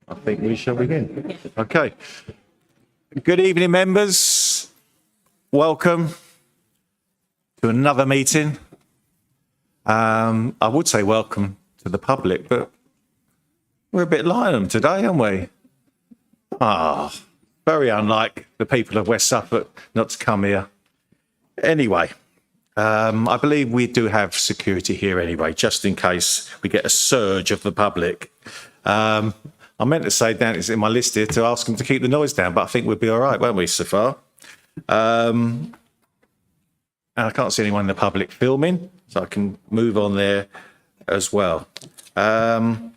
I think we shall begin. Okay. Good evening, members. Welcome to another meeting. I would say welcome to the public, but we're a bit light on them today, aren't we? Very unlike the people of West Suffolk not to come here. Anyway, I believe we do have security here anyway, just in case we get a surge of the public. I meant to say down, it's in my list here, to ask them to keep the noise down, but I think we'll be all right, won't we, so far? And I can't see anyone in the public filming, so I can move on there as well. And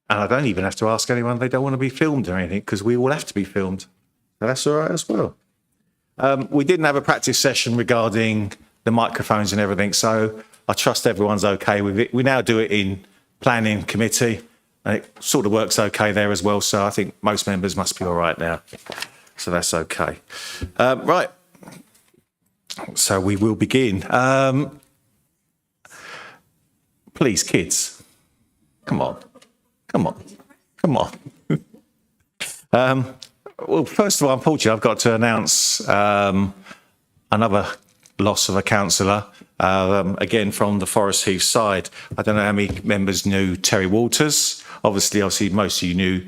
I don't even have to ask anyone if they don't want to be filmed or anything, because we all have to be filmed. So that's all right as well. We didn't have a practice session regarding the microphones and everything, so I trust everyone's okay with it. We now do it in planning committee, and it sort of works okay there as well, so I think most members must be all right now. So that's okay. Right. So we will begin. Please, kids, come on. Well, first of all, unfortunately, I've got to announce another loss of a councillor, again from the Forest Heath side. I don't know how many members knew Terry Walters. Obviously, most of you knew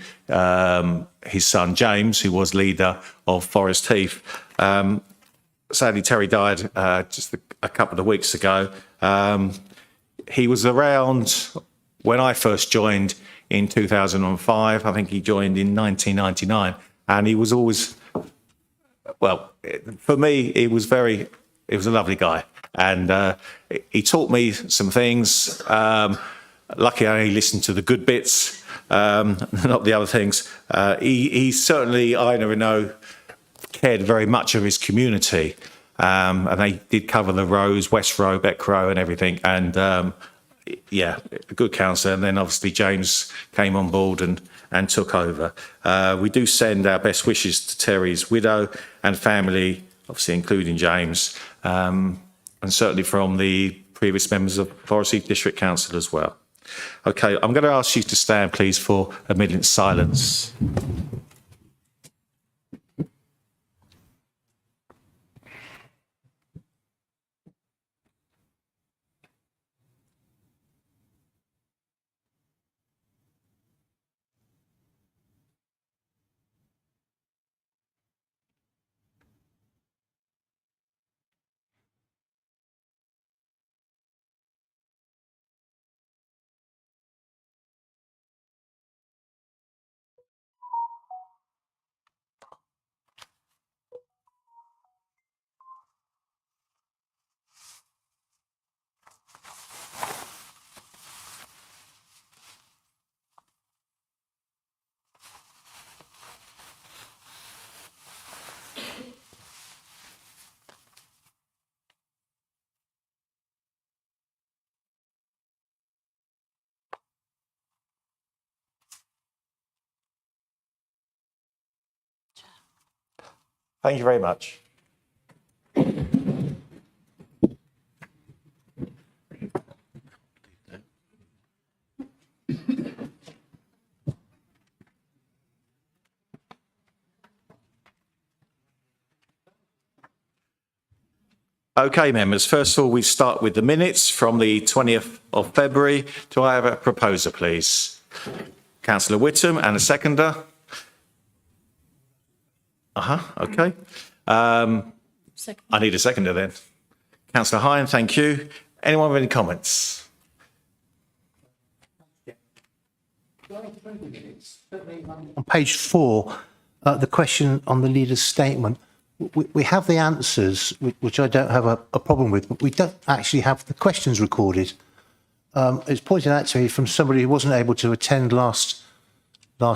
his son James, who was leader of Forest Heath. Sadly, Terry died just a couple of weeks ago. He was around when I first joined in 2005. I think he joined in 1999, and he was always, well, for me, he was a lovely guy, and he taught me some things. Lucky I only listened to the good bits, not the other things. He certainly, I never know, cared very much of his community, and they did cover the rows, West Row, Beck Row, and everything. And yeah, a good councillor. And then obviously James came on board and took over. We do send our best wishes to Terry's widow and family, obviously including James, and certainly from the previous members of Forest Heath District Council as well. Okay, I'm going to ask you to stand, please, for a minute's silence. Thank you very much. Okay, members, first of all, we start with the minutes from the 20th of February. Do I have a proposer, please? Councillor Whittam, and a seconder? Okay. I need a seconder then. Councillor Hine, thank you. Anyone with any comments? On page 4, the question on the leader's statement, we have the answers, which I don't have a problem with, but we don't actually have the questions recorded. It's pointed out to me from somebody who wasn't able to attend last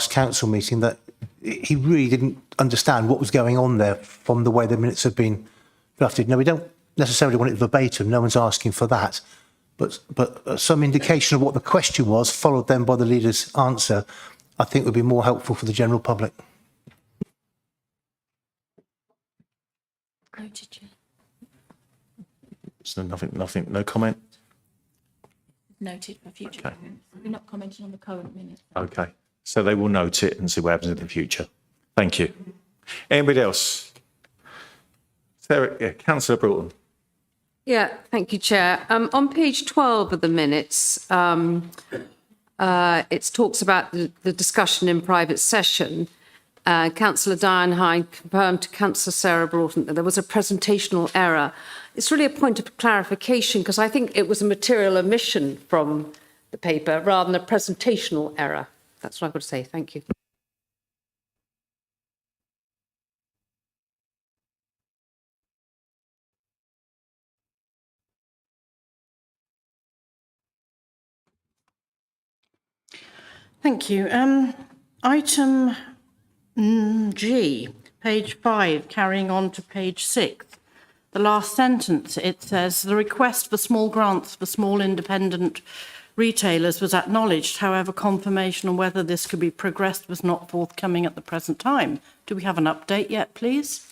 council meeting that he really didn't understand what was going on there from the way the minutes have been drafted. Now, we don't necessarily want it verbatim, no one's asking for that, but some indication of what the question was, followed then by the leader's answer, I think would be more helpful for the general public. So nothing, no comment? Noted for future. Okay. We're not commenting on the current minute. Okay. So they will note it and see what happens in the future. Thank you. Anybody else? Sarah, yeah, Councillor Broughton. Yeah, thank you, Chair. On page 12 of the minutes, it talks about the discussion in private session. Councillor Diane Hine confirmed to Councillor Sarah Broughton that there was a presentational error. It's really a point of clarification because I think it was a material omission from the paper rather than a presentational error. That's what I've got to say. Thank you. Thank you. Item G, page 5, carrying on to page 6. The last sentence, it says, the request for small grants for small independent retailers was acknowledged. However, confirmation on whether this could be progressed was not forthcoming at the present time. Do we have an update yet, please?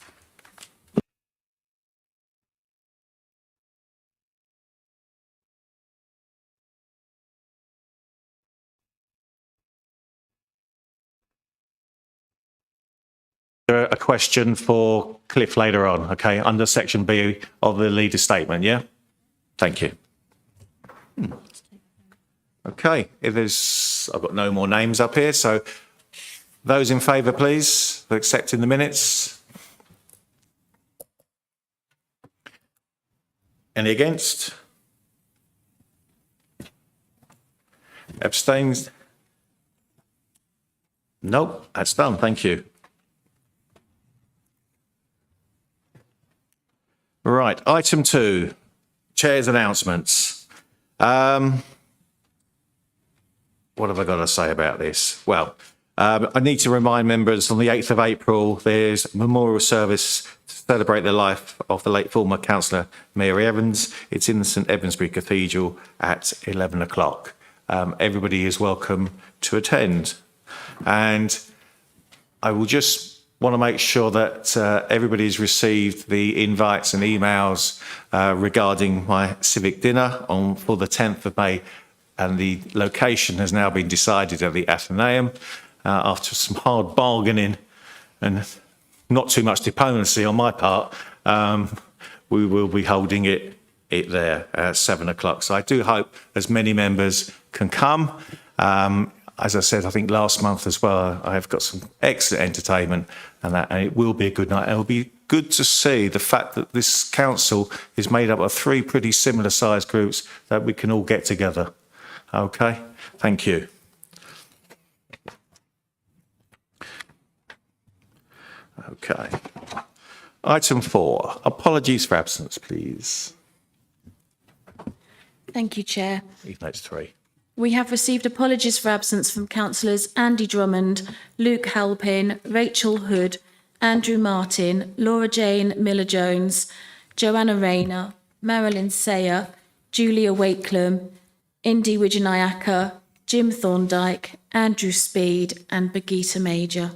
A question for Cliff later on, okay, under section B of the leader statement, yeah? Thank you. Okay, I've got no more names up here, so those in favour, please, for accepting the minutes. Any against? Abstains? Nope, that's done, thank you. Right, item 2, Chair's announcements. What have I got to say about this? Well, I need to remind members on the 8th of April, there's a memorial service to celebrate the life of the late former councillor Mary Evans. It's in St Edmundsbury Cathedral at 11 o'clock. Everybody is welcome to attend. And I will just want to make sure that everybody's received the invites and emails regarding my civic dinner for the 10th of May, and the location has now been decided at the Athenaeum after some hard bargaining and not too much diplomacy on my part. We will be holding it there at 7 o'clock. So I do hope as many members can come. As I said, I think last month as well, I have got some excellent entertainment and it will be a good night. And it will be good to see the fact that this council is made up of 3 pretty similar sized groups that we can all get together. Okay, thank you. Okay. Item 4, apologies for absence, please. Thank you, Chair. Even though it's 3. We have received apologies for absence from councillors Andy Drummond, Luke Halpin, Rachel Hood, Andrew Martin, Laura Jane Miller-Jones, Joanna Rayner, Marilyn Sayer, Julia Wakelum, Indy Wijanayaka, Jim Thorndike, Andrew Speed and Birgitta Major.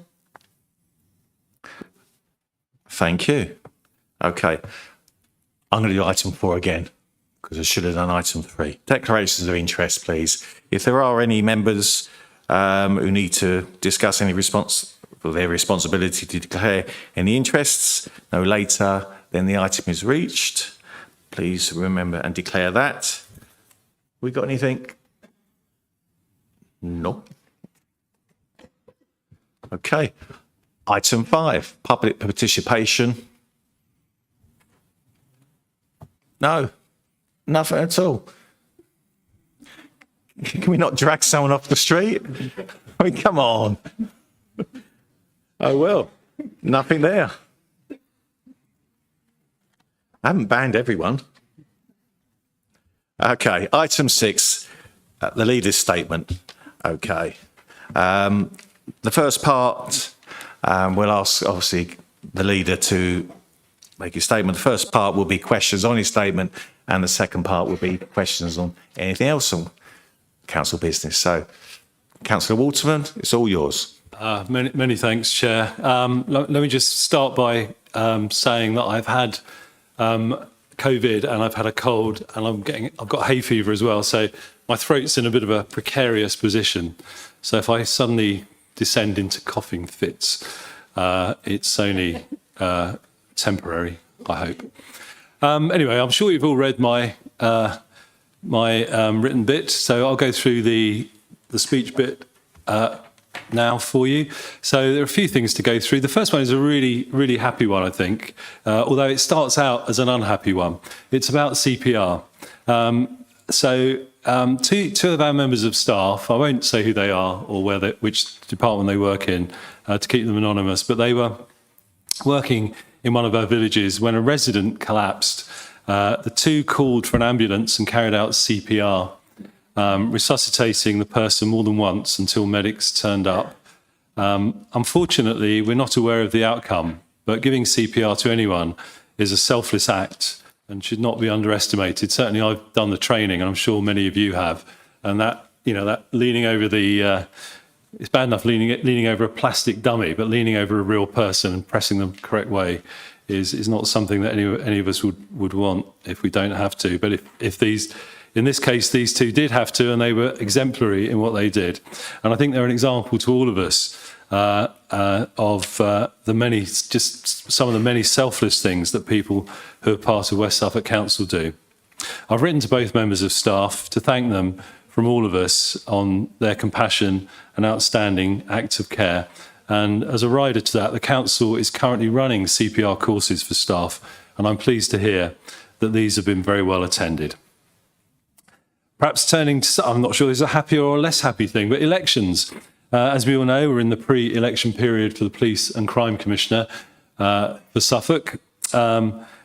Thank you. Okay. I'm going to do item 4 again, because I should have done item 3. Declarations of interest, please. If there are any members who need to discuss their responsibility to declare any interests no later than the item is reached, please remember and declare that. We got anything? No. Okay. Item 5, public participation. No. Nothing at all. Can we not drag someone off the street? I mean, come on. Oh, well, nothing there. I haven't banned everyone. Okay, item 6, the leader's statement. Okay. The first part, we'll ask, obviously, the leader to make his statement. The first part will be questions on his statement, and the second part will be questions on anything else on council business. So, Councillor Waterman, it's all yours. Many thanks, Chair. Let me just start by saying that I've had COVID and I've had a cold and I've got hay fever as well. So my throat's in a bit of a precarious position. So if I suddenly descend into coughing fits, it's only temporary, I hope. Anyway, I'm sure you've all read my written bit, so I'll go through the speech bit now for you. So there are a few things to go through. The first one is a really, really happy one, I think, although it starts out as an unhappy one. It's about CPR. Two of our members of staff, I won't say who they are or which department they work in to keep them anonymous, but they were working in one of our villages when a resident collapsed. The two called for an ambulance and carried out CPR, resuscitating the person more than once until medics turned up. Unfortunately, we're not aware of the outcome, but giving CPR to anyone is a selfless act and should not be underestimated. Certainly, I've done the training, and I'm sure many of you have. And that leaning over it's bad enough leaning over a plastic dummy, but leaning over a real person and pressing them the correct way is not something that any of us would want if we don't have to. But in this case, these two did have to, and they were exemplary in what they did. And I think they're an example to all of us of some of the many selfless things that people who are part of West Suffolk Council do. I've written to both members of staff to thank them from all of us on their compassion and outstanding acts of care. And as a rider to that, the council is currently running CPR courses for staff, and I'm pleased to hear that these have been very well attended. Perhaps turning to, I'm not sure this is a happier or a less happy thing, but elections. As we all know, we're in the pre-election period for the Police and Crime Commissioner for Suffolk.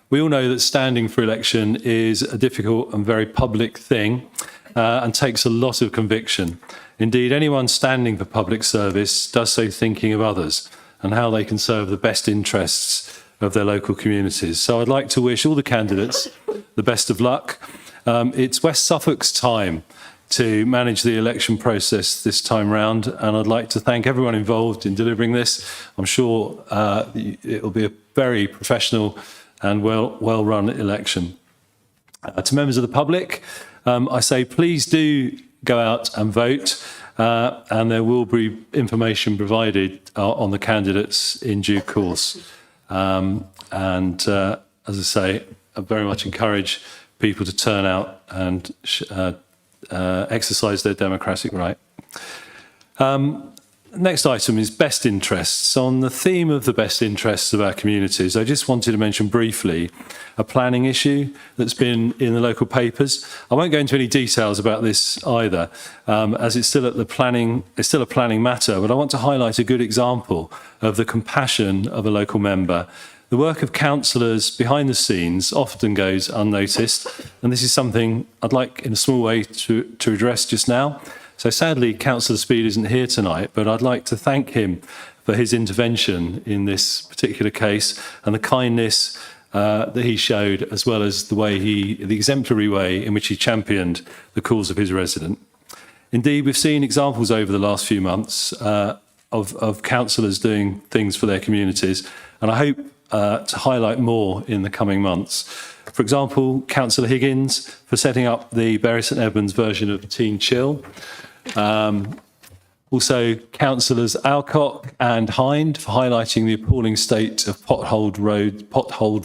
We all know that standing for election is a difficult and very public thing and takes a lot of conviction. Indeed, anyone standing for public service does so thinking of others and how they can serve the best interests of their local communities. So I'd like to wish all the candidates the best of luck. It's West Suffolk's time to manage the election process this time round, and I'd like to thank everyone involved in delivering this. I'm sure it will be a very professional and well-run election. To members of the public, I say please do go out and vote, and there will be information provided on the candidates in due course. As I say, I very much encourage people to turn out and exercise their democratic right. Next item is best interests. On the theme of the best interests of our communities, I just wanted to mention briefly a planning issue that's been in the local papers. I won't go into any details about this either, as it's still a planning matter, but I want to highlight a good example of the compassion of a local member. The work of councillors behind the scenes often goes unnoticed, and this is something I'd like in a small way to address just now. So sadly, Councillor Speed isn't here tonight, but I'd like to thank him for his intervention in this particular case and the kindness that he showed, as well as the exemplary way in which he championed the cause of his resident. Indeed, we've seen examples over the last few months of councillors doing things for their communities, and I hope to highlight more in the coming months. For example, Councillor Higgins for setting up the Bury St Edmunds version of Teen Chill. Also, Councillors Alcock and Hind for highlighting the appalling state of potholed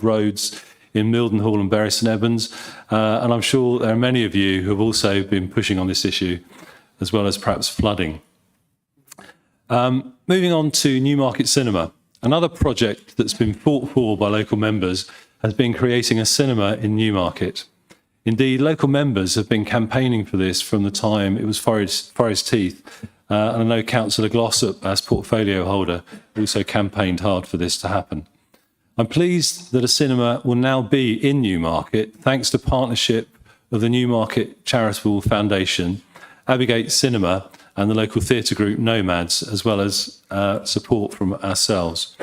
roads in Mildenhall and Bury St Edmunds. And I'm sure there are many of you who have also been pushing on this issue, as well as perhaps flooding. Moving on to Newmarket Cinema. Another project that's been fought for by local members has been creating a cinema in Newmarket. Indeed, local members have been campaigning for this from the time it was Forest Heath. And I know Councillor Glossop, as portfolio holder, also campaigned hard for this to happen. I'm pleased that a cinema will now be in Newmarket, thanks to partnership of the Newmarket Charitable Foundation, Abbeygate Cinema, and the local theatre group Nomads, as well as support from ourselves.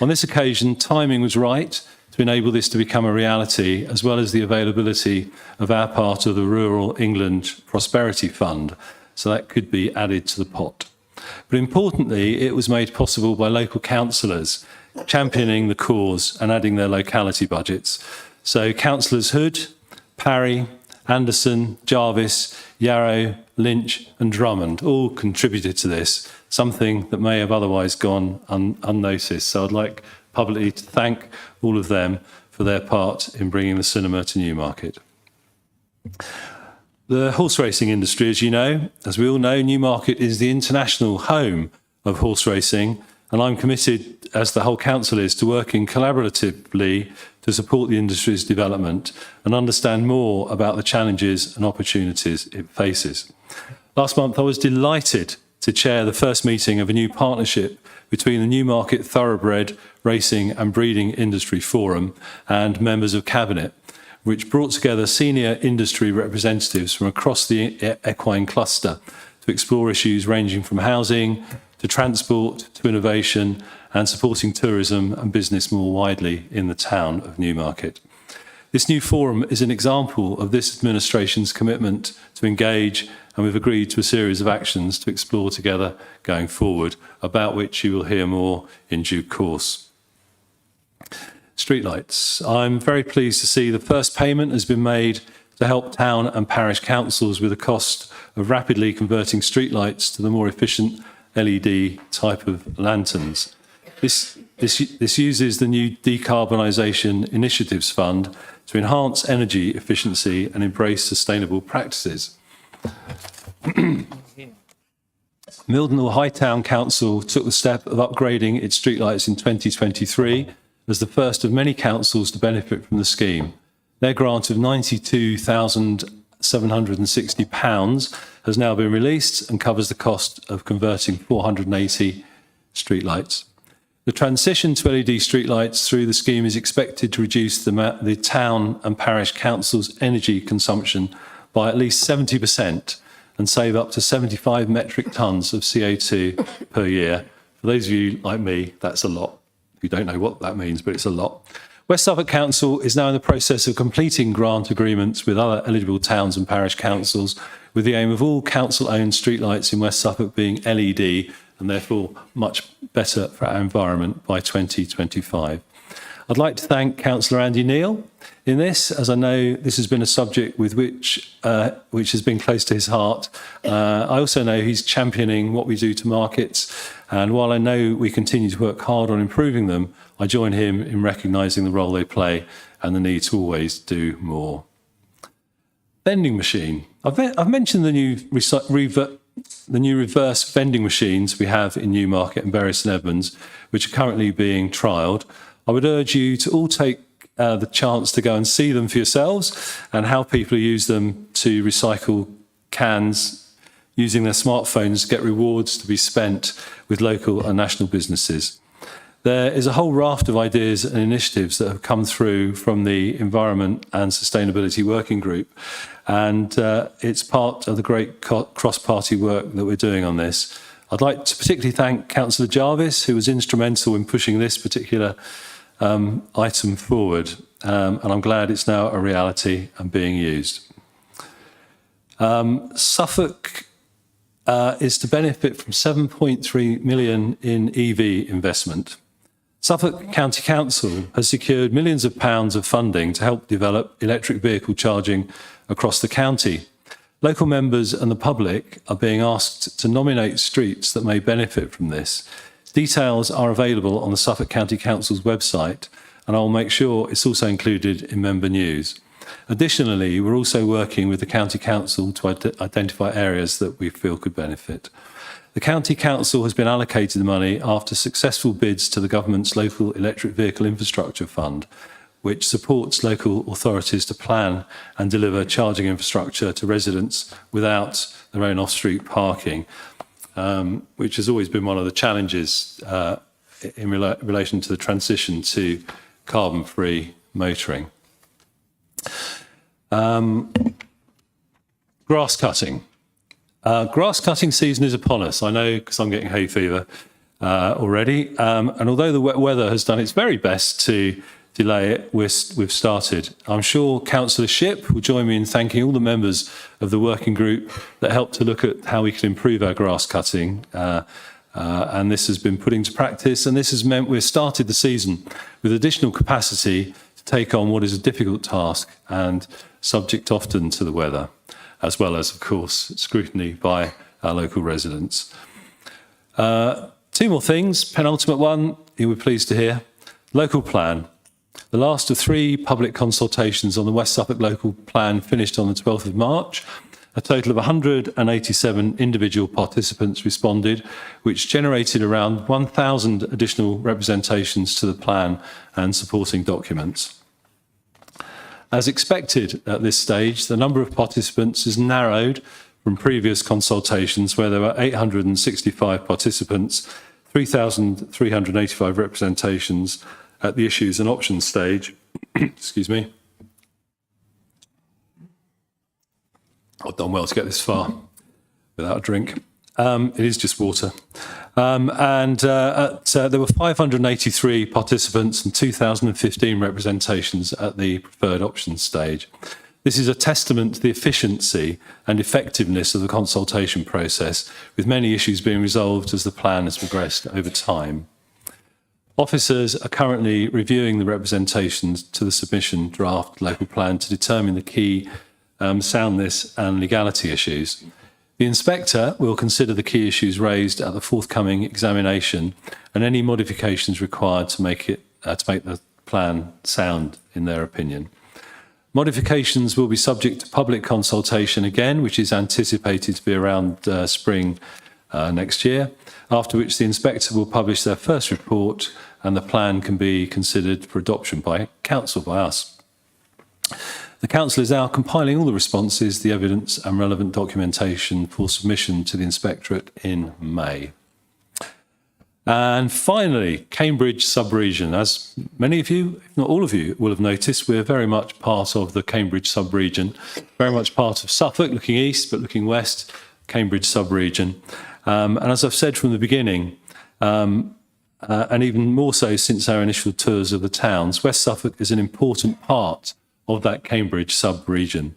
On this occasion, timing was right to enable this to become a reality, as well as the availability of our part of the Rural England Prosperity Fund, so that could be added to the pot. But importantly, it was made possible by local councillors championing the cause and adding their locality budgets. So Councillors Hood, Parry, Anderson, Jarvis, Yarrow, Lynch and Drummond all contributed to this, something that may have otherwise gone unnoticed. So I'd like publicly to thank all of them for their part in bringing the cinema to Newmarket. The horse racing industry, as we all know, Newmarket is the international home of horse racing, and I'm committed, as the whole council is, to working collaboratively to support the industry's development and understand more about the challenges and opportunities it faces. Last month, I was delighted to chair the first meeting of a new partnership between the Newmarket Thoroughbred Racing and Breeding Industry Forum and members of Cabinet, which brought together senior industry representatives from across the equine cluster to explore issues ranging from housing to transport to innovation and supporting tourism and business more widely in the town of Newmarket. This new forum is an example of this administration's commitment to engage, and we've agreed to a series of actions to explore together going forward, about which you will hear more in due course. Streetlights. I'm very pleased to see the first payment has been made to help town and parish councils with the cost of rapidly converting streetlights to the more efficient LED type of lanterns. This uses the new Decarbonisation Initiatives Fund to enhance energy efficiency and embrace sustainable practices. Mildenhall Hightown Council took the step of upgrading its streetlights in 2023 as the first of many councils to benefit from the scheme. Their grant of £92,760 has now been released and covers the cost of converting 480 streetlights. The transition to LED streetlights through the scheme is expected to reduce the town and parish council's energy consumption by at least 70% and save up to 75 metric tonnes of CO2 per year. For those of you like me, that's a lot. You don't know what that means, but it's a lot. West Suffolk Council is now in the process of completing grant agreements with other eligible towns and parish councils with the aim of all council-owned streetlights in West Suffolk being LED and therefore much better for our environment by 2025. I'd like to thank Councillor Andy Neal in this, as I know this has been a subject with which has been close to his heart. I also know he's championing what we do to markets, and while I know we continue to work hard on improving them, I join him in recognising the role they play and the need to always do more. Vending machine. I've mentioned the new reverse vending machines we have in Newmarket and Bury St Edmunds, which are currently being trialled. I would urge you to all take the chance to go and see them for yourselves and how people use them to recycle cans using their smartphones to get rewards to be spent with local and national businesses. There is a whole raft of ideas and initiatives that have come through from the Environment and Sustainability Working Group, and it's part of the great cross-party work that we're doing on this. I'd like to particularly thank Councillor Jarvis, who was instrumental in pushing this particular item forward, and I'm glad it's now a reality and being used. Suffolk is to benefit from 7.3 million in EV investment. Suffolk County Council has secured millions of pounds of funding to help develop electric vehicle charging across the county. Local members and the public are being asked to nominate streets that may benefit from this. Details are available on the Suffolk County Council's website, and I'll make sure it's also included in member news. Additionally, we're also working with the County Council to identify areas that we feel could benefit. The County Council has been allocated the money after successful bids to the government's Local Electric Vehicle Infrastructure Fund, which supports local authorities to plan and deliver charging infrastructure to residents without their own off-street parking, which has always been one of the challenges in relation to the transition to carbon-free motoring. Grass cutting. Grass cutting season is upon us. I know because I'm getting hay fever already. And although the wet weather has done its very best to delay it, we've started. I'm sure Councillor Shipp will join me in thanking all the members of the working group that helped to look at how we can improve our grass cutting. And this has been put into practice, and this has meant we've started the season with additional capacity to take on what is a difficult task. And subject often to the weather, as well as, of course, scrutiny by our local residents. Two more things. Penultimate one, you'll be pleased to hear. Local plan. The last of 3 public consultations on the West Suffolk local plan finished on the 12th of March. A total of 187 individual participants responded, which generated around 1,000 additional representations to the plan and supporting documents. As expected at this stage, the number of participants is narrowed from previous consultations where there were 865 participants, 3,385 representations at the issues and options stage. Excuse me. I've done well to get this far without a drink. It is just water. There were 583 participants and 2,015 representations at the preferred options stage. This is a testament to the efficiency and effectiveness of the consultation process, with many issues being resolved as the plan has progressed over time. Officers are currently reviewing the representations to the submission draft local plan to determine the key soundness and legality issues. The inspector will consider the key issues raised at the forthcoming examination and any modifications required to make the plan sound, in their opinion. Modifications will be subject to public consultation again, which is anticipated to be around spring next year, after which the inspector will publish their first report and the plan can be considered for adoption by council, by us. The council is now compiling all the responses, the evidence and relevant documentation for submission to the inspectorate in May. And finally, Cambridge sub-region. As many of you, if not all of you, will have noticed, we're very much part of the Cambridge sub-region, very much part of Suffolk, looking east, but looking west, Cambridge sub-region. And as I've said from the beginning, and even more so since our initial tours of the towns, West Suffolk is an important part of that Cambridge sub-region.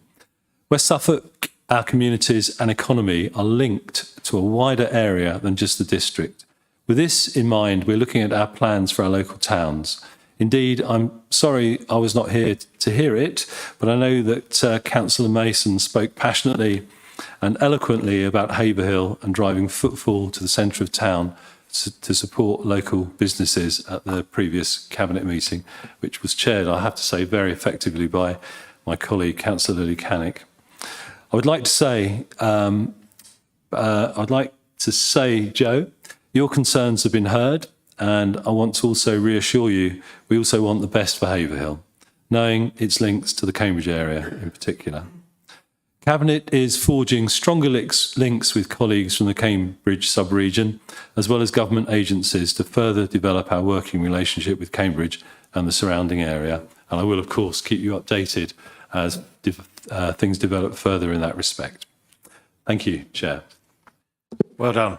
West Suffolk, our communities and economy are linked to a wider area than just the district. With this in mind, we're looking at our plans for our local towns. Indeed, I'm sorry I was not here to hear it, but I know that Councillor Mason spoke passionately and eloquently about Haverhill and driving footfall to the centre of town to support local businesses at the previous cabinet meeting, which was chaired, I have to say, very effectively by my colleague, Councillor Lily Cannick. I would like to say, Joe, your concerns have been heard, and I want to also reassure you, we also want the best for Haverhill, knowing its links to the Cambridge area in particular. Cabinet is forging stronger links with colleagues from the Cambridge sub-region, as well as government agencies, to further develop our working relationship with Cambridge and the surrounding area. And I will, of course, keep you updated as things develop further in that respect. Thank you, Chair. Well done,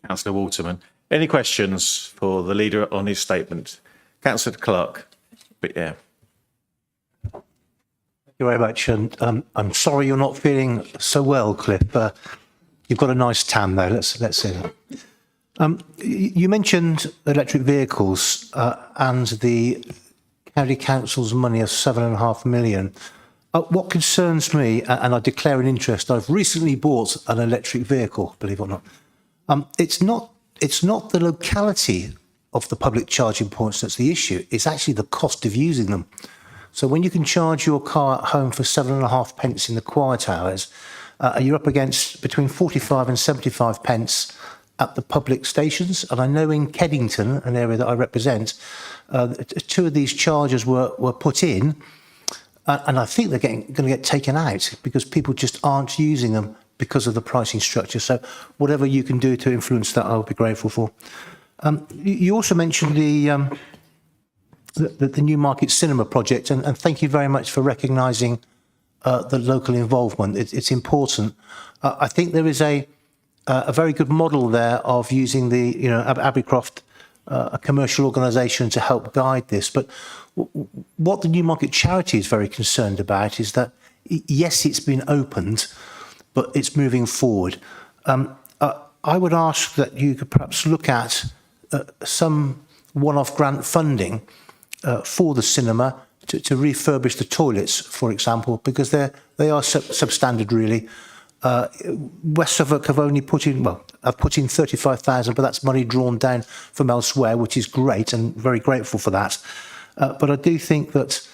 Councillor Waterman. Any questions for the leader on his statement? Councillor Clark. But yeah. Thank you very much. And I'm sorry you're not feeling so well, Cliff. You've got a nice tan, though. Let's say that. You mentioned electric vehicles and the county council's money of £7.5 million. What concerns me, and I declare an interest, I've recently bought an electric vehicle, believe it or not. It's not the locality of the public charging points that's the issue. It's actually the cost of using them. So when you can charge your car at home for 7.5 pence in the quiet hours, you're up against between 45 and 75 pence at the public stations. And I know in Keddington, an area that I represent, 2 of these chargers were put in, and I think they're going to get taken out because people just aren't using them because of the pricing structure. So whatever you can do to influence that, I'll be grateful for. You also mentioned the Newmarket Cinema project, and thank you very much for recognising the local involvement. It's important. I think there is a very good model there of using the Abercroft, a commercial organisation, to help guide this. But what the Newmarket charity is very concerned about is that yes, it's been opened, but it's moving forward. I would ask that you could perhaps look at some one-off grant funding for the cinema to refurbish the toilets, for example, because they are substandard really. West Suffolk have only put in, well, I've put in 35,000, but that's money drawn down from elsewhere, which is great and very grateful for that. But I do think that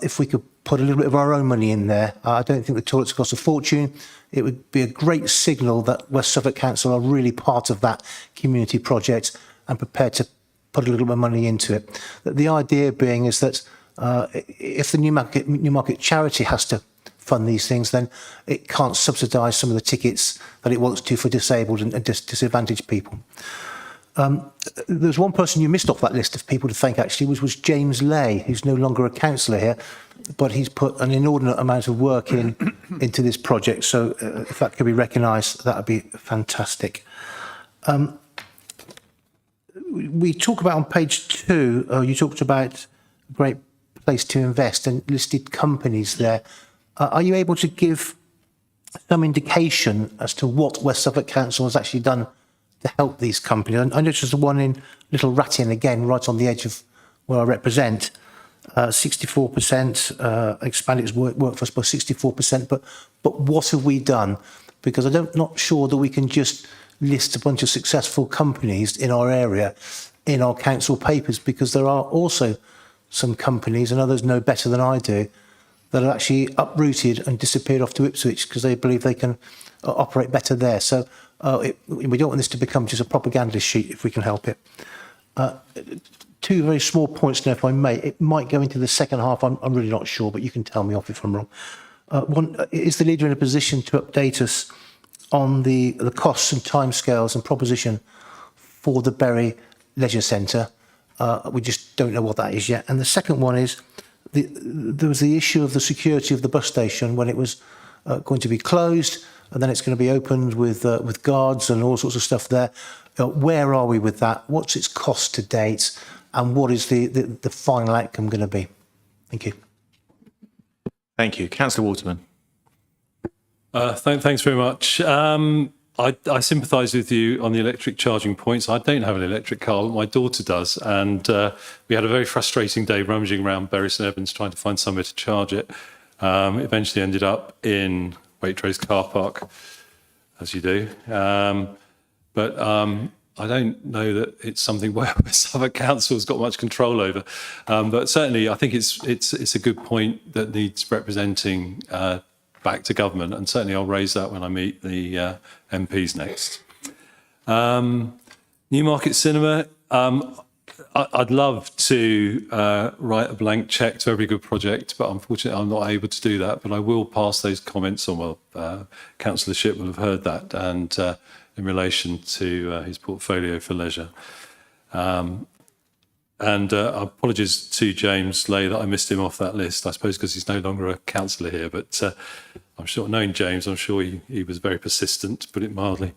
if we could put a little bit of our own money in there, I don't think the toilets cost a fortune. It would be a great signal that West Suffolk Council are really part of that community project and prepared to put a little bit of money into it. The idea being is that if the Newmarket charity has to fund these things, then it can't subsidise some of the tickets that it wants to for disabled and disadvantaged people. There's one person you missed off that list of people to thank, actually, was James Lay, who's no longer a councillor here, but he's put an inordinate amount of work into this project. So if that could be recognised, that would be fantastic. We talk about on page 2, you talked about a great place to invest and listed companies there. Are you able to give some indication as to what West Suffolk Council has actually done to help these companies? I noticed the one in Little Ratton, again, right on the edge of where I represent, 64%, expand its workforce by 64%, but what have we done? Because I'm not sure that we can just list a bunch of successful companies in our area, in our council papers, because there are also some companies, and others know better than I do, that are actually uprooted and disappeared off to Ipswich because they believe they can operate better there. So we don't want this to become just a propaganda sheet if we can help it. Two very small points now, if I may. It might go into the second half. I'm really not sure, but you can tell me off if I'm wrong. One, is the leader in a position to update us on the costs and timescales and proposition for the Bury Leisure Centre? We just don't know what that is yet. And the second one is, there was the issue of the security of the bus station when it was going to be closed, and then it's going to be opened with guards and all sorts of stuff there. Where are we with that? What's its cost to date? And what is the final outcome going to be? Thank you. Thank you. Councillor Waterman. Thanks very much. I sympathise with you on the electric charging points. I don't have an electric car, but my daughter does. And we had a very frustrating day rummaging around Bury St Edmunds trying to find somewhere to charge it. Eventually ended up in Waitrose car park, as you do. But I don't know that it's something where Suffolk Council has got much control over. But certainly I think it's a good point that needs representing back to government, and certainly I'll raise that when I meet the MPs next. Newmarket Cinema, I'd love to write a blank cheque to every good project, but unfortunately I'm not able to do that. But I will pass those comments on. Well, Councillor Shipp will have heard that, and in relation to his portfolio for leisure. And apologies to James Lay that I missed him off that list, I suppose because he's no longer a councillor here, but I'm sure, knowing James, I'm sure he was very persistent, to put it mildly.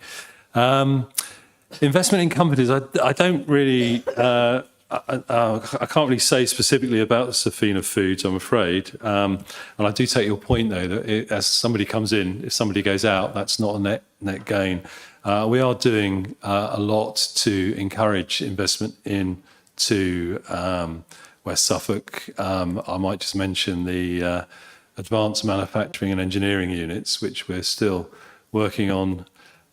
Investment in companies, I don't really, I can't really say specifically about Safina Foods, I'm afraid. And I do take your point, though, that as somebody comes in, if somebody goes out, that's not a net gain. We are doing a lot to encourage investment into West Suffolk. I might just mention the advanced manufacturing and engineering units, which we're still working on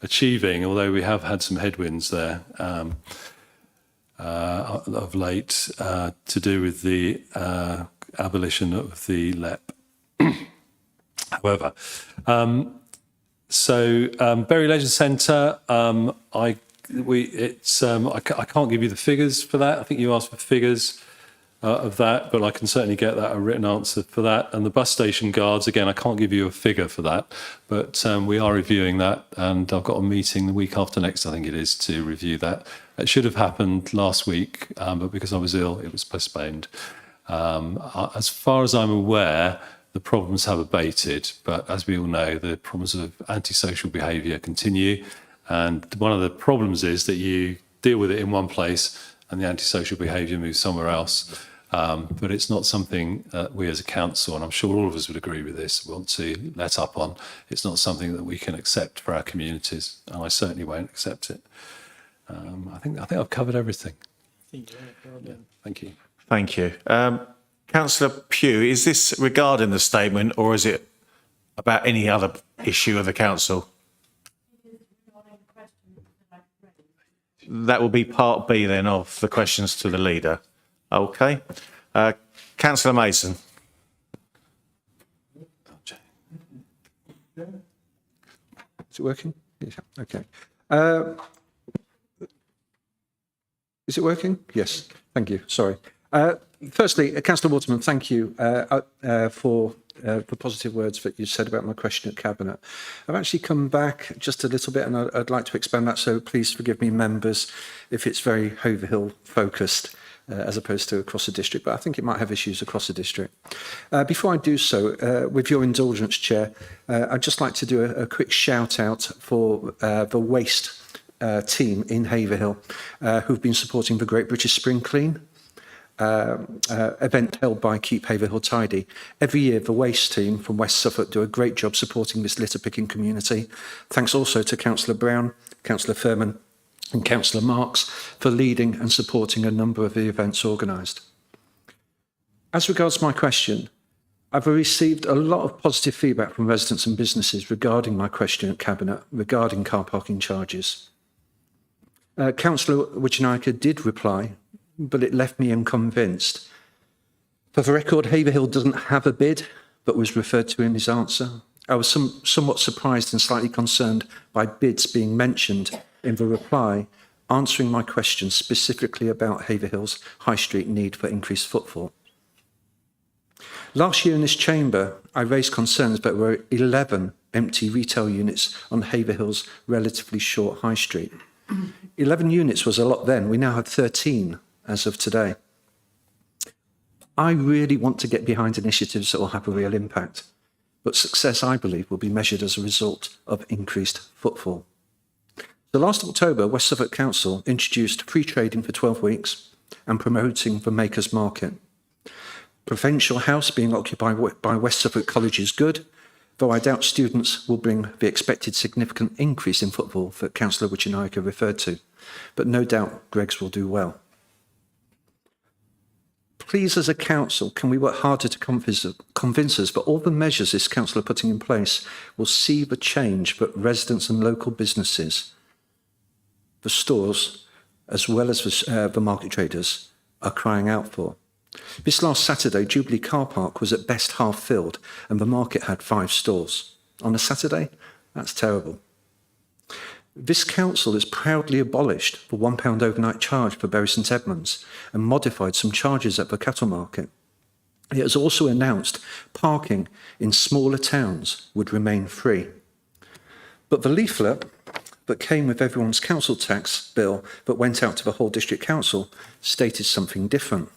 achieving, although we have had some headwinds there of late to do with the abolition of the LEP. However, Bury Leisure Centre, I can't give you the figures for that. I think you asked for figures of that, but I can certainly get that a written answer for that. And the bus station guards, again, I can't give you a figure for that, but we are reviewing that, and I've got a meeting the week after next, I think it is, to review that. It should have happened last week, but because I was ill, it was postponed. As far as I'm aware, the problems have abated, but as we all know, the problems of antisocial behaviour continue. And one of the problems is that you deal with it in one place and the antisocial behaviour moves somewhere else. But it's not something that we as a council, and I'm sure all of us would agree with this, want to let up on. It's not something that we can accept for our communities, and I certainly won't accept it. I think I've covered everything. Yeah, thank you. Thank you. Councillor Pugh, is this regarding the statement or is it about any other issue of the council? That will be part B then of the questions to the leader. Okay. Councillor Mason. Is it working? Yes. Okay. Is it working? Yes. Thank you. Sorry. Firstly, Councillor Waterman, thank you for the positive words that you said about my question at Cabinet. I've actually come back just a little bit and I'd like to expand that, so please forgive me, members, if it's very Haverhill focused as opposed to across the district, but I think it might have issues across the district. Before I do so, with your indulgence, Chair, I'd just like to do a quick shout out for the waste team in Haverhill who've been supporting the Great British Spring Clean event held by Keep Haverhill Tidy. Every year, the waste team from West Suffolk do a great job supporting this litter picking community. Thanks also to Councillor Brown, Councillor Furman and Councillor Marks for leading and supporting a number of the events organised. As regards my question, I've received a lot of positive feedback from residents and businesses regarding my question at Cabinet regarding car parking charges. Councillor Wichenike did reply, but it left me unconvinced. For the record, Haverhill doesn't have a bid, but was referred to in his answer. I was somewhat surprised and slightly concerned by bids being mentioned in the reply, answering my question specifically about Haverhill's high street need for increased footfall. Last year in this chamber, I raised concerns that there were 11 empty retail units on Haverhill's relatively short high street. 11 units was a lot then. We now have 13 as of today. I really want to get behind initiatives that will have a real impact, but success, I believe, will be measured as a result of increased footfall. So last October, West Suffolk Council introduced free trading for 12 weeks and promoting the Makers Market. Provincial House being occupied by West Suffolk College is good, though I doubt students will bring the expected significant increase in footfall that Councillor Wichenike referred to, but no doubt Greggs will do well. Please, as a council, can we work harder to convince us that all the measures this council are putting in place will see the change that residents and local businesses, the stores, as well as the market traders, are crying out for? This last Saturday, Jubilee Car Park was at best half filled and the market had 5 stores. On a Saturday? That's terrible. This council has proudly abolished the £1 overnight charge for Bury St Edmunds and modified some charges at the cattle market. It has also announced parking in smaller towns would remain free. But the leaflet that came with everyone's council tax bill that went out to the whole district council stated something different.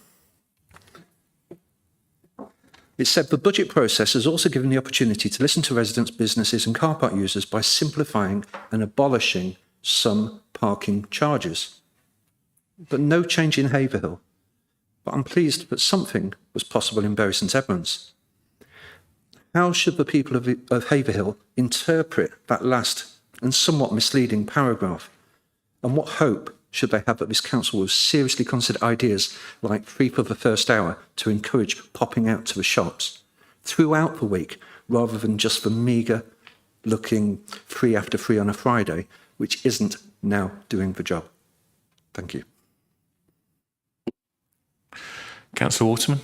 It said the budget process has also given the opportunity to listen to residents, businesses and car park users by simplifying and abolishing some parking charges. But no change in Haverhill. But I'm pleased that something was possible in Bury St Edmunds. How should the people of Haverhill interpret that last and somewhat misleading paragraph? And what hope should they have that this council will seriously consider ideas like free for the first hour to encourage popping out to the shops throughout the week, rather than just the meagre looking free after free on a Friday, which isn't now doing the job? Thank you. Councillor Waterman.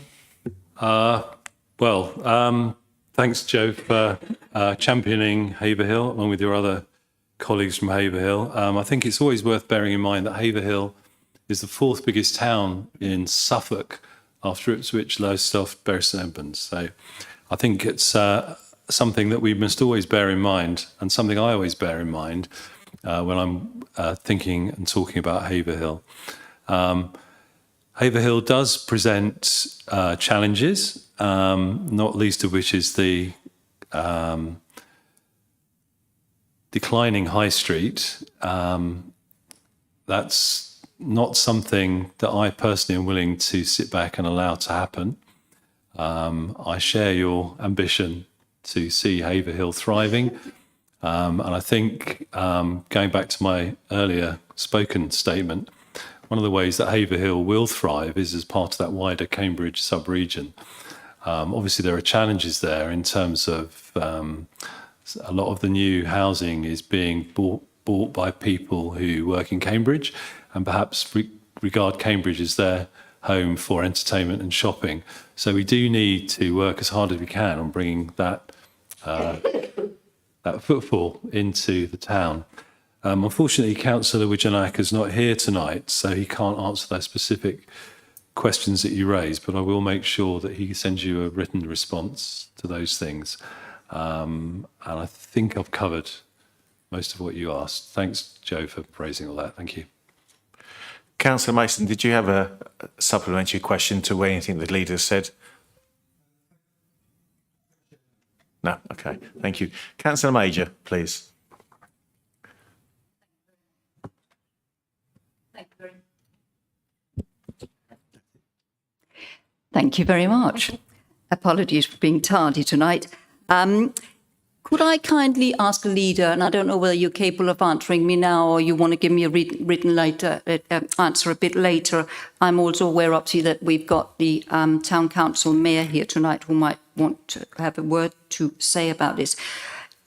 Thanks, Joe, for championing Haverhill along with your other colleagues from Haverhill. I think it's always worth bearing in mind that Haverhill is the 4th biggest town in Suffolk after Ipswich, Lowestoft, Bury St Edmunds. So I think it's something that we must always bear in mind, and something I always bear in mind when I'm thinking and talking about Haverhill. Haverhill does present challenges, not least of which is the declining high street. That's not something that I personally am willing to sit back and allow to happen. I share your ambition to see Haverhill thriving. And I think, going back to my earlier spoken statement, one of the ways that Haverhill will thrive is as part of that wider Cambridge sub-region. Obviously, there are challenges there in terms of a lot of the new housing is being bought by people who work in Cambridge and perhaps regard Cambridge as their home for entertainment and shopping. So we do need to work as hard as we can on bringing that footfall into the town. Unfortunately, Councillor Wijanak is not here tonight, so he can't answer those specific questions that you raised, but I will make sure that he sends you a written response to those things. And I think I've covered most of what you asked. Thanks, Joe, for raising all that. Thank you. Councillor Mason, did you have a supplementary question to anything the leader said? No, okay, thank you. Councillor Major, please. Thank you very much. Apologies for being tardy tonight. Could I kindly ask the leader, and I don't know whether you're capable of answering me now or you want to give me a written answer a bit later. I'm also aware, obviously, that we've got the Town Council Mayor here tonight who might want to have a word to say about this.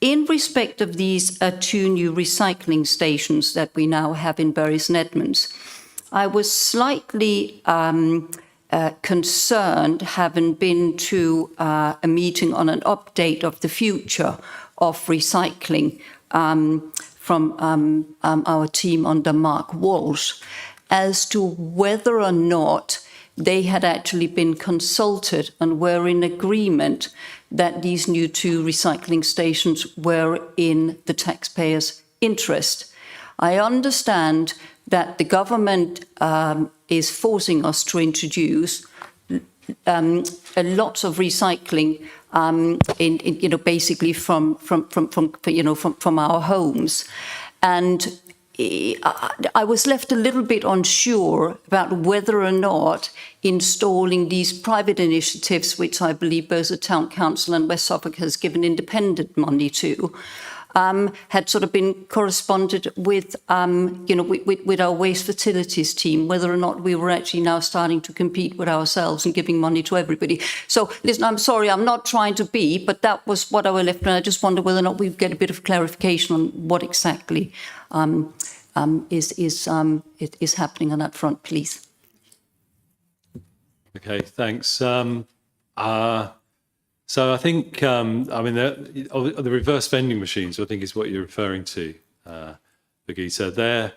In respect of these 2 new recycling stations that we now have in Bury St Edmunds, I was slightly concerned, having been to a meeting on an update of the future of recycling from our team under Mark Walsh, as to whether or not they had actually been consulted and were in agreement that these new 2 recycling stations were in the taxpayers' interest. I understand that the government is forcing us to introduce lots of recycling, basically from our homes, and I was left a little bit unsure about whether or not installing these private initiatives, which I believe both the Town Council and West Suffolk has given independent money to, had sort of been corresponded with, with our waste facilities team, whether or not we were actually now starting to compete with ourselves and giving money to everybody. So, listen, I'm sorry, I'm not trying to be, but that was what I was left with. I just wonder whether or not we get a bit of clarification on what exactly is happening on that front, please. Okay, thanks. So I think, the reverse vending machines, I think is what you're referring to, Birgitta.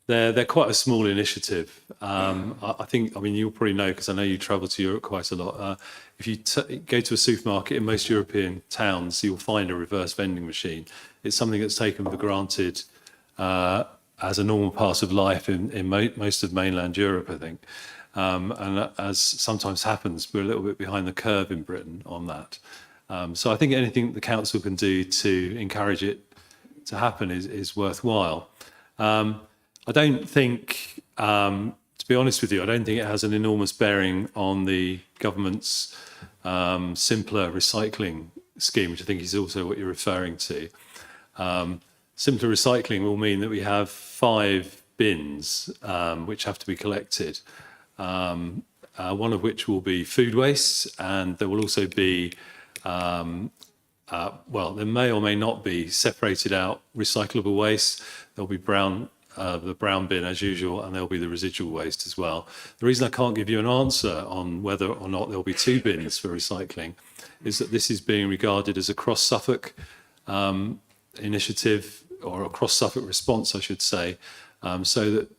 They're quite a small initiative. I think, you'll probably know, because I know you travel to Europe quite a lot. If you go to a supermarket in most European towns, you'll find a reverse vending machine. It's something that's taken for granted as a normal part of life in most of mainland Europe, I think. And as sometimes happens, we're a little bit behind the curve in Britain on that. So I think anything the council can do to encourage it to happen is worthwhile. I don't think, to be honest with you, I don't think it has an enormous bearing on the government's simpler recycling scheme, which I think is also what you're referring to. Simpler recycling will mean that we have 5 bins which have to be collected. One of which will be food waste, and there will also be, there may or may not be separated out recyclable waste. There'll be the brown bin as usual, and there'll be the residual waste as well. The reason I can't give you an answer on whether or not there'll be 2 bins for recycling is that this is being regarded as a cross-Suffolk initiative, or a cross-Suffolk response, I should say, so that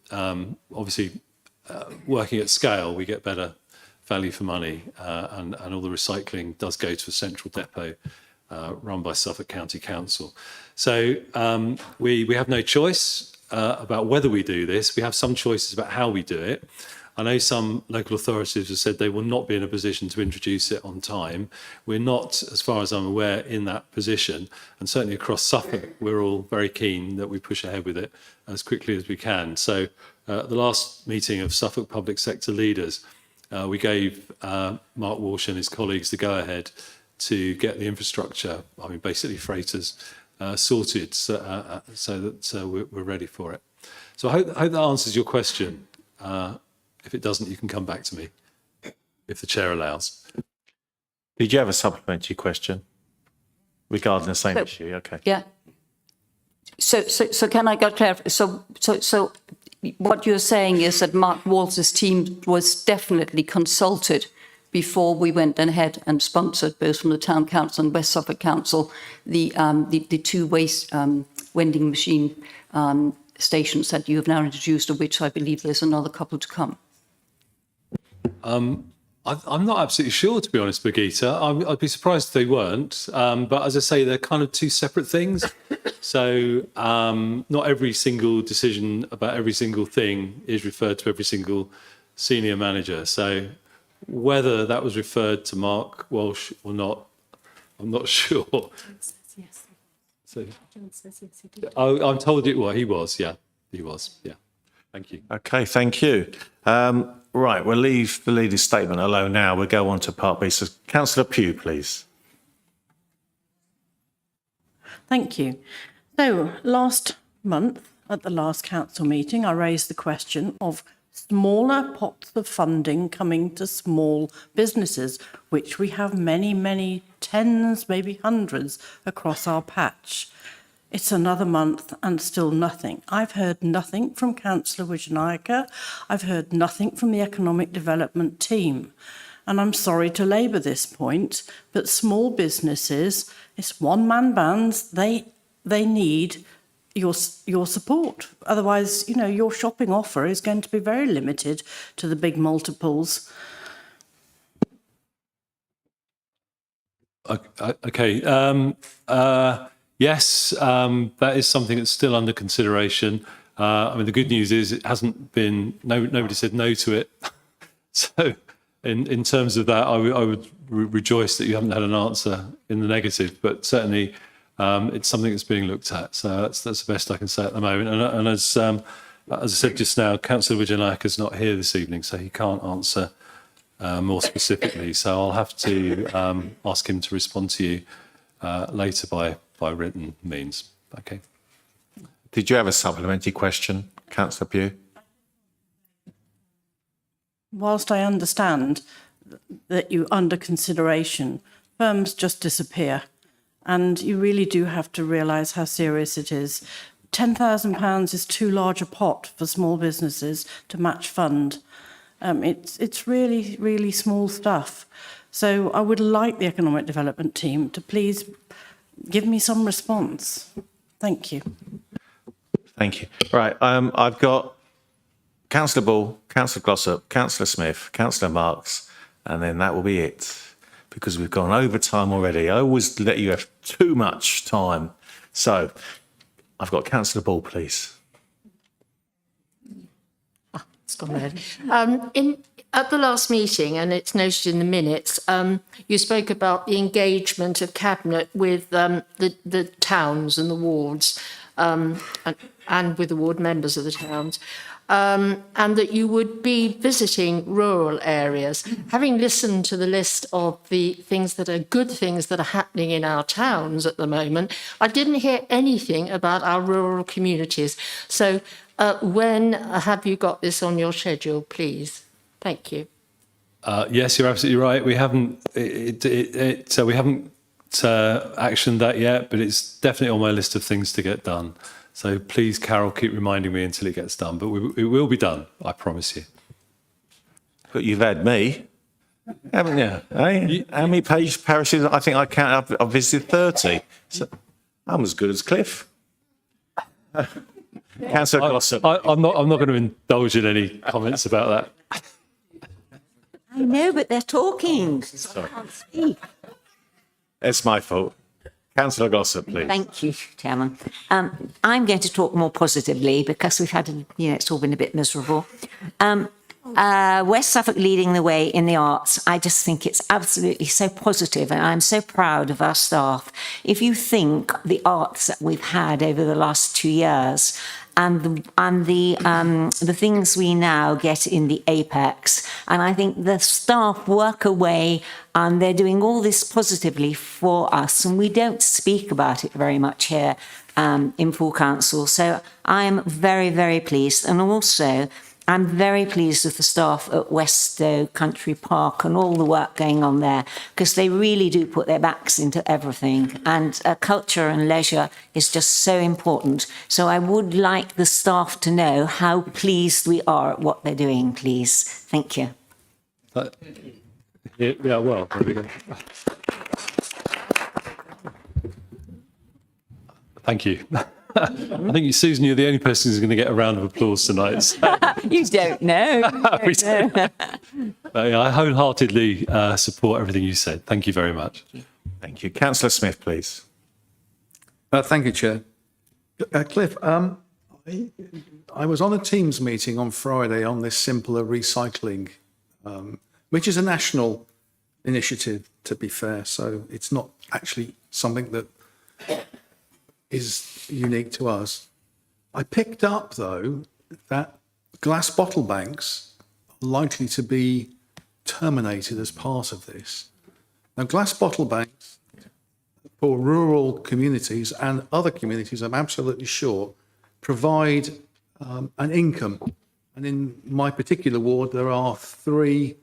obviously working at scale, we get better value for money, and all the recycling does go to a central depot run by Suffolk County Council. So we have no choice about whether we do this. We have some choices about how we do it. I know some local authorities have said they will not be in a position to introduce it on time. We're not, as far as I'm aware, in that position. And certainly across Suffolk, we're all very keen that we push ahead with it as quickly as we can. So the last meeting of Suffolk public sector leaders, we gave Mark Walsh and his colleagues the go-ahead to get the infrastructure, basically freighters, sorted so that we're ready for it. So I hope that answers your question. If it doesn't, you can come back to me if the chair allows. Did you have a supplementary question regarding the same So- issue? Okay. Yeah. So can I get clarify? So what you're saying is that Mark Walsh's team was definitely consulted before we went ahead and sponsored, both from the Town Council and West Suffolk Council, the two waste vending machine stations that you have now introduced, of which I believe there's another couple to come. I'm not absolutely sure, to be honest, Birgitta. I'd be surprised if they weren't. But as I say, they're kind of two separate things. So not every single decision about every single thing is referred to every single senior manager. So whether that was referred to Mark Walsh or not, I'm not sure. So I'm told it. Well, he was. Yeah, he was. Yeah. Thank you. Okay, thank you. Right, we'll leave the leader's statement alone now. We'll go on to Part B. So, Councillor Pugh, please. Thank you. So last month at the last council meeting, I raised the question of smaller pots of funding coming to small businesses, which we have many, many tens, maybe hundreds across our patch. It's another month and still nothing. I've heard nothing from Councillor Wijnaika. I've heard nothing from the Economic Development team. And I'm sorry to labour this point, but small businesses, it's one-man bands, they need your support. Otherwise, you know, your shopping offer is going to be very limited to the big multiples. Okay. Yes, that is something that's still under consideration. I mean, the good news is it hasn't been, nobody said no to it. So in terms of that, I would rejoice that you haven't had an answer in the negative, but certainly it's something that's being looked at. So that's the best I can say at the moment. And as I said just now, Councillor Wijnaika is not here this evening, so he can't answer more specifically. So I'll have to ask him to respond to you later by written means. Okay. Did you have a supplementary question, Councillor Pugh? Whilst I understand that you're under consideration, firms just disappear. And you really do have to realise how serious it is. £10,000 is too large a pot for small businesses to match fund. It's really, really small stuff. So I would like the Economic Development team to please give me some response. Thank you. Thank you. Right, I've got Councillor Ball, Councillor Glossop, Councillor Smith, Councillor Marks, and then that will be it, because we've gone over time already. I always let you have too much time. So I've got Councillor Ball, please. It's gone ahead. At the last meeting, and it's noted in the minutes, you spoke about the engagement of Cabinet with the towns and the wards, and with the ward members of the towns, and that you would be visiting rural areas. Having listened to the list of the things that are good things that are happening in our towns at the moment, I didn't hear anything about our rural communities. So when have you got this on your schedule, please? Thank you. Yes, you're absolutely right. We haven't we haven't actioned that yet, but it's definitely on my list of things to get done. So please, Carol, keep reminding me until it gets done. But it will be done, I promise you. But you've had me, haven't you? Eh? How many parishes? I think I count. I've visited 30. So I'm as good as Cliff. Councillor Glossop. I'm not going to indulge in any comments about that. I know, but they're talking. So I can't speak. It's my fault. Councillor Glossop, please. Thank you, Chairman. I'm going to talk more positively because we've had, it's all been a bit miserable. West Suffolk leading the way in the arts. I just think it's absolutely so positive, and I'm so proud of our staff. If you think the arts that we've had over the last 2 years, and the things we now get in the Apex, and I think the staff work away and they're doing all this positively for us, and we don't speak about it very much here in full council. So I'm very, very pleased. And also I'm very pleased with the staff at Weststow Country Park and all the work going on there, because they really do put their backs into everything. And culture and leisure is just so important. So I would like the staff to know how pleased we are at what they're doing, please. Thank you. Yeah, well, there we go. Thank you. I think, Susan, you're the only person who's going to get a round of applause tonight. So. You don't know. Yeah, I wholeheartedly support everything you said. Thank you very much. Thank you. Councillor Smith, please. Thank you, Chair. Cliff, I was on a Teams meeting on Friday on this simpler recycling, which is a national initiative, to be fair. So it's not actually something that is unique to us. I picked up, though, that glass bottle banks are likely to be terminated as part of this. Now, glass bottle banks for rural communities and other communities, I'm absolutely sure, provide an income. And in my particular ward, there are 3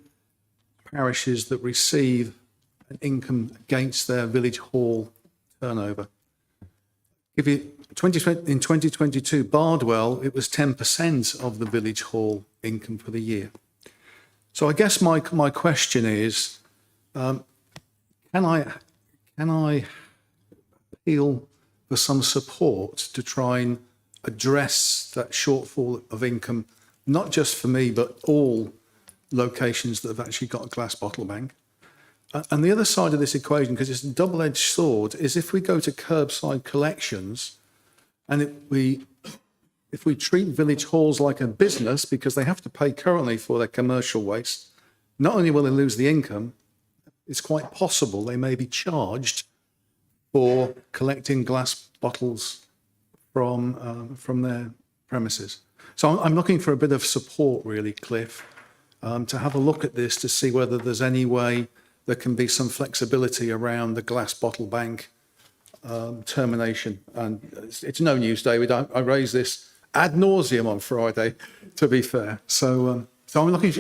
parishes that receive an income against their village hall turnover. If you, in 2022, Bardwell, it was 10% of the village hall income for the year. So I guess my question is, can I appeal for some support to try and address that shortfall of income, not just for me, but all locations that have actually got a glass bottle bank? And the other side of this equation, because it's a double-edged sword, is if we go to curbside collections and if we treat village halls like a business, because they have to pay currently for their commercial waste, not only will they lose the income, it's quite possible they may be charged for collecting glass bottles from their premises. So I'm looking for a bit of support, really, Cliff, to have a look at this to see whether there's any way there can be some flexibility around the glass bottle bank termination. And it's no news, David. I raised this ad nauseum on Friday, to be fair. So I'm looking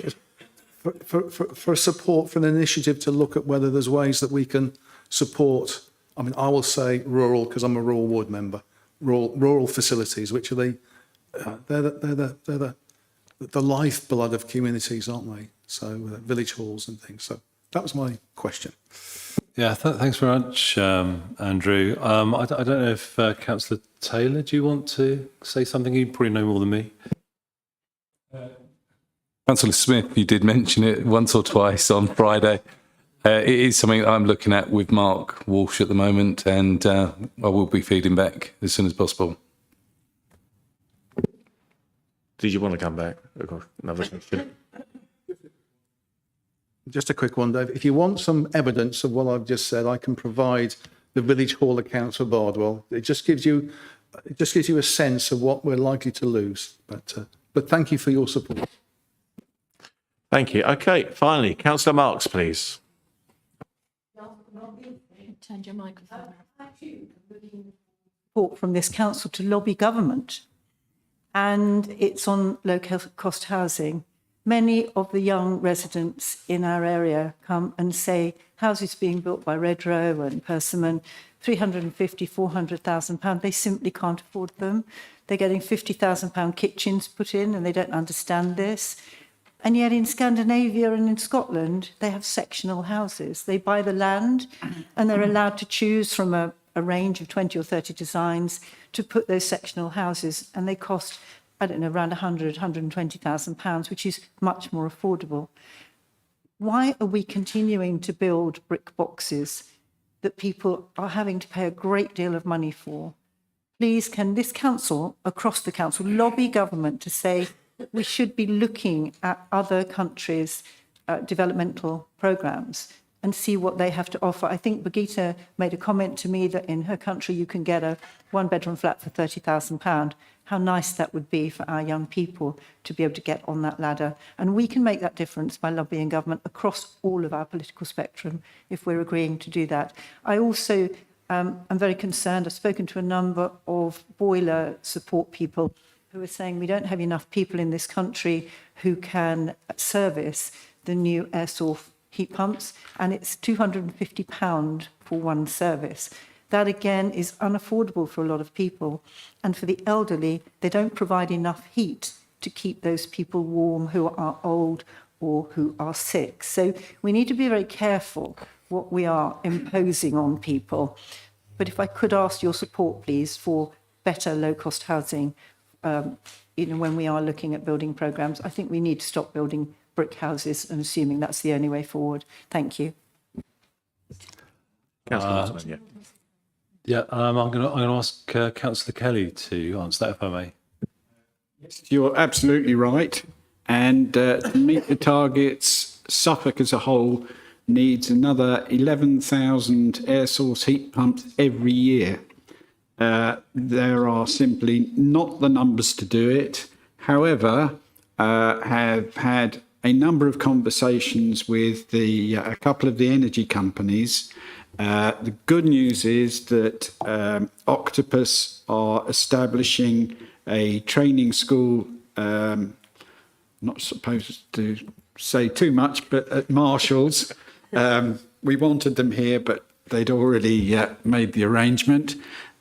for support for an initiative to look at whether there's ways that we can support. I mean, I will say rural, because I'm a rural ward member. Rural facilities, which are they're the lifeblood of communities, aren't they? So village halls and things. So that was my question. Yeah, thanks very much, Andrew. I don't know if Councillor Taylor, do you want to say something? You probably know more than me. Councillor Smith, you did mention it once or twice on Friday. It is something I'm looking at with Mark Walsh at the moment, and I will be feeding back as soon as possible. Did you want to come back? I've got another question. Just a quick one, Dave. If you want some evidence of what I've just said, I can provide the village hall accounts for Bardwell. It just gives you a sense of what we're likely to lose. But thank you for your support. Thank you. Okay, finally, Councillor Marks, please. Turn your microphone. Support from this council to lobby government, and it's on low cost housing. Many of the young residents in our area come and say houses being built by Redrow and Persimmon, £350,000, £400,000, they simply can't afford them. They're getting £50,000 kitchens put in and they don't understand this. And yet in Scandinavia and in Scotland, they have sectional houses. They buy the land and they're allowed to choose from a range of 20 or 30 designs to put those sectional houses, and they cost, I don't know, around £120,000, which is much more affordable. Why are we continuing to build brick boxes that people are having to pay a great deal of money for? Please, can this council, across the council, lobby government to say we should be looking at other countries' developmental programmes and see what they have to offer? I think Birgitta made a comment to me that in her country you can get a one-bedroom flat for £30,000. How nice that would be for our young people to be able to get on that ladder. And we can make that difference by lobbying government across all of our political spectrum if we're agreeing to do that. I also am very concerned. I've spoken to a number of boiler support people who are saying we don't have enough people in this country who can service the new air source heat pumps, and it's £250 for one service. That again is unaffordable for a lot of people. And for the elderly, they don't provide enough heat to keep those people warm who are old or who are sick. So we need to be very careful what we are imposing on people. But if I could ask your support, please, for better low-cost housing, when we are looking at building programmes. I think we need to stop building brick houses and assuming that's the only way forward. Thank you. Councillor Osman, yeah. Yeah, I'm going to ask Councillor Kelly to answer that, if I may. You're absolutely right. And to meet the targets, Suffolk as a whole needs another 11,000 air source heat pumps every year. There are simply not the numbers to do it. However, have had a number of conversations with a couple of the energy companies. The good news is that Octopus are establishing a training school, not supposed to say too much, but at Marshall's. We wanted them here, but they'd already made the arrangement.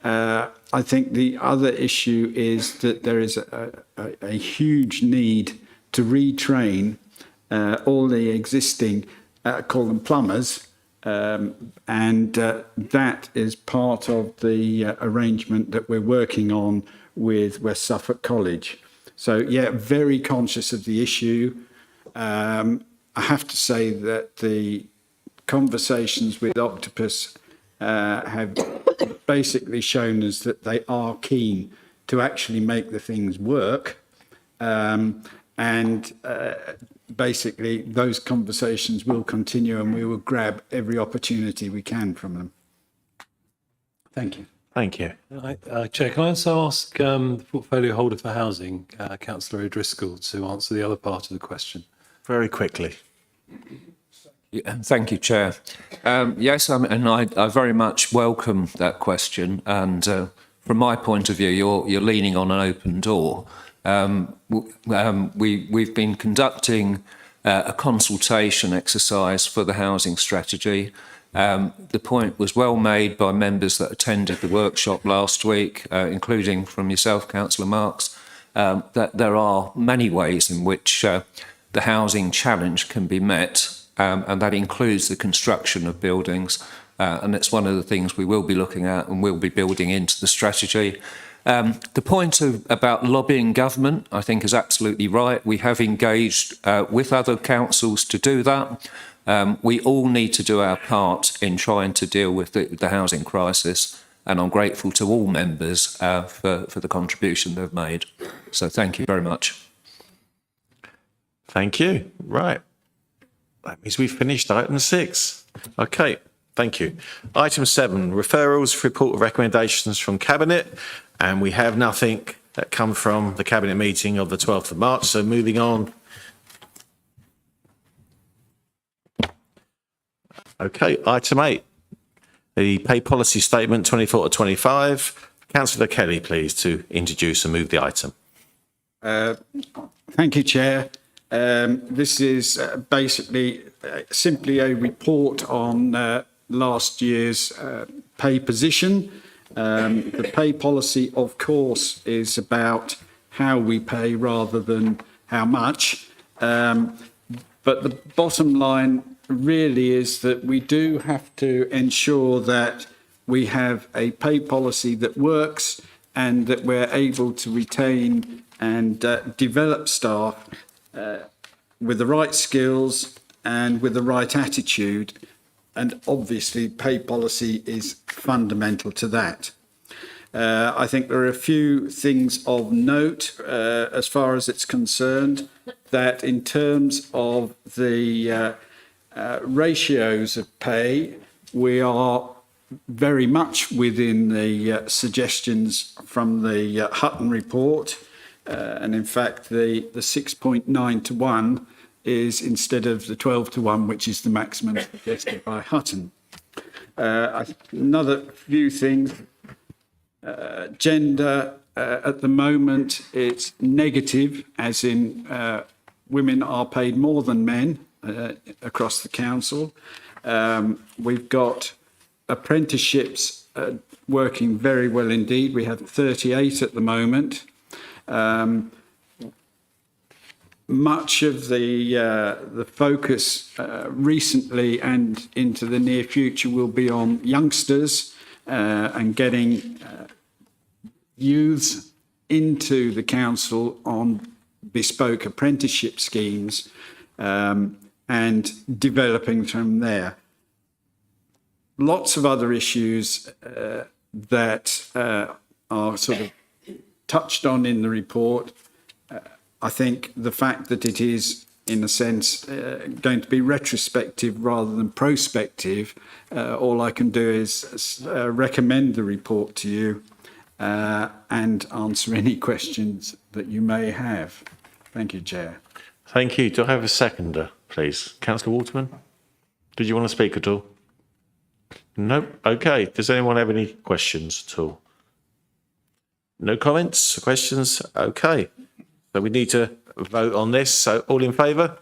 I think the other issue is that there is a huge need to retrain all the existing, call them plumbers, and that is part of the arrangement that we're working on with West Suffolk College. So, yeah, very conscious of the issue. I have to say that the conversations with Octopus have basically shown us that they are keen to actually make the things work. Basically, those conversations will continue and we will grab every opportunity we can from them. Thank you. Thank you. Chair, can I also ask the portfolio holder for housing, Councillor O'Driscoll, to answer the other part of the question? Very quickly. Yeah, thank you, Chair. Yes, and I very much welcome that question. And from my point of view, you're leaning on an open door. We've been conducting a consultation exercise for the housing strategy. The point was well made by members that attended the workshop last week, including from yourself, Councillor Marks, that there are many ways in which the housing challenge can be met, and that includes the construction of buildings. And it's one of the things we will be looking at and will be building into the strategy. The point about lobbying government, I think, is absolutely right. We have engaged with other councils to do that. We all need to do our part in trying to deal with the housing crisis, and I'm grateful to all members for the contribution they've made. So thank you very much. Thank you. Right. That means we've finished item 6. Okay. Thank you. Item 7, referrals, report of recommendations from Cabinet. And we have nothing that come from the Cabinet meeting of the 12th of March. So moving on. Okay, item 8, the pay policy statement 24 to 25. Councillor Kelly, please, to introduce and move the item. Thank you, Chair. This is basically simply a report on last year's pay position. The pay policy, of course, is about how we pay rather than how much. But the bottom line really is that we do have to ensure that we have a pay policy that works and that we're able to retain and develop staff with the right skills and with the right attitude. And obviously, pay policy is fundamental to that. I think there are a few things of note as far as it's concerned, that in terms of the ratios of pay, we are very much within the suggestions from the Hutton report. And in fact, the 6.9 to 1 is instead of the 12 to 1, which is the maximum suggested by Hutton. Another few things, gender at the moment, it's negative, as in women are paid more than men across the council. We've got apprenticeships working very well indeed. We have 38 at the moment. Much of the focus recently and into the near future will be on youngsters and getting youths into the council on bespoke apprenticeship schemes and developing from there. Lots of other issues that are sort of touched on in the report. I think the fact that it is, in a sense, going to be retrospective rather than prospective, all I can do is recommend the report to you and answer any questions that you may have. Thank you, Chair. Thank you. Do I have a seconder, please? Councillor Waterman? Did you want to speak at all? No? Okay. Does anyone have any questions at all? No comments? Questions? Okay. So we need to vote on this. So all in favour?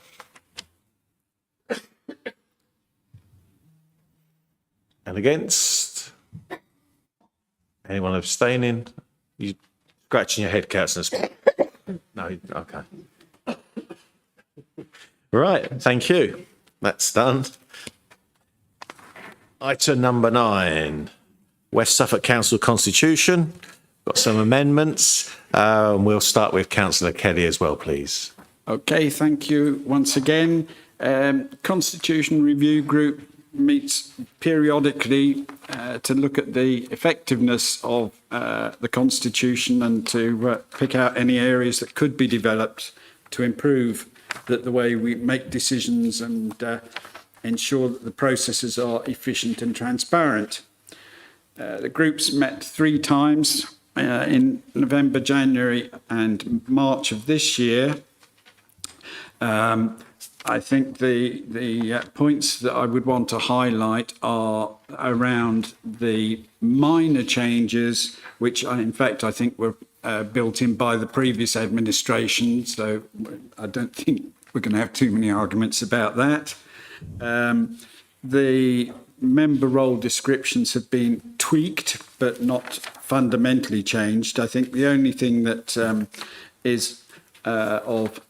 And against? Anyone abstaining? You scratching your head, Councillor Smith? No? Okay. Right. Thank you. That's done. Item number 9, West Suffolk Council Constitution. Got some amendments. We'll start with Councillor Kelly as well, please. Okay, thank you once again. Constitution Review Group meets periodically to look at the effectiveness of the Constitution and to pick out any areas that could be developed to improve the way we make decisions and ensure that the processes are efficient and transparent. The groups met 3 times in November, January and March of this year. I think the points that I would want to highlight are around the minor changes, which in fact I think were built in by the previous administration, so I don't think we're going to have too many arguments about that. The member role descriptions have been tweaked but not fundamentally changed. I think the only thing that is of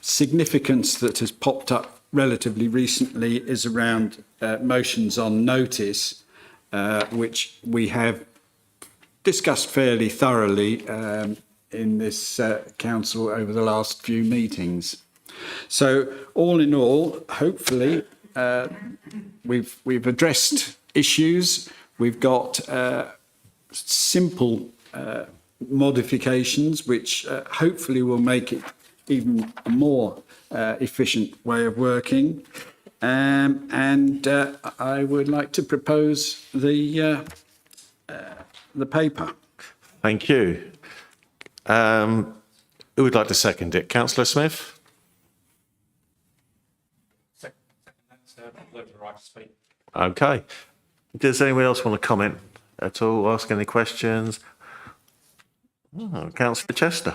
significance that has popped up relatively recently is around motions on notice, which we have discussed fairly thoroughly in this council over the last few meetings. So all in all, hopefully, we've addressed issues. We've got simple modifications, which hopefully will make it even a more efficient way of working. And I would like to propose the paper. Thank you. Who would like to second it? Councillor Smith? Okay. Does anyone else want to comment at all, ask any questions? Oh, Councillor Chester.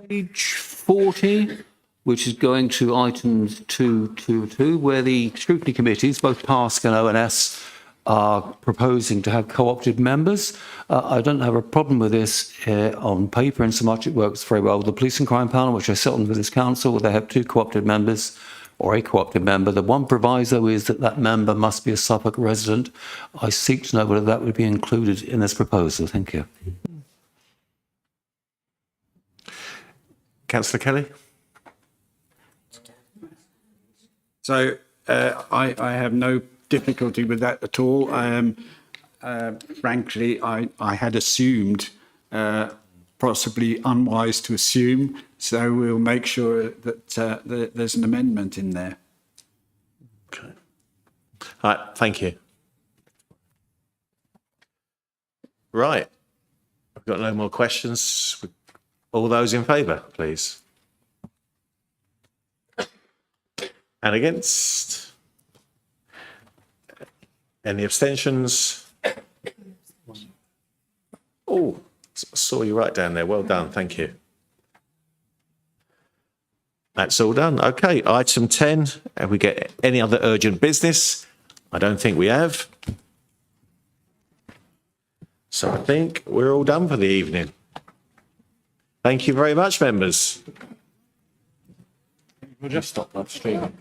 Page 40, which is going to items 222, where the scrutiny committees, both PASC and ONS, are proposing to have co-opted members. I don't have a problem with this on paper, in so much it works very well with the Police and Crime Panel, which I sit on with this council, where they have 2 co-opted members, or a co-opted member. The one proviso is that that member must be a Suffolk resident. I seek to know whether that would be included in this proposal. Thank you. Councillor Kelly? So I have no difficulty with that at all. Frankly, I had assumed, possibly unwise to assume, so we'll make sure that there's an amendment in there. Okay. All right, thank you. Right. I've got no more questions. All those in favour, please. And against? Any abstentions? Oh, saw you right down there. Well done. Thank you. That's all done. Okay, item 10. Have we get any other urgent business? I don't think we have. So I think we're all done for the evening. Thank you very much, members. We'll just stop live streaming.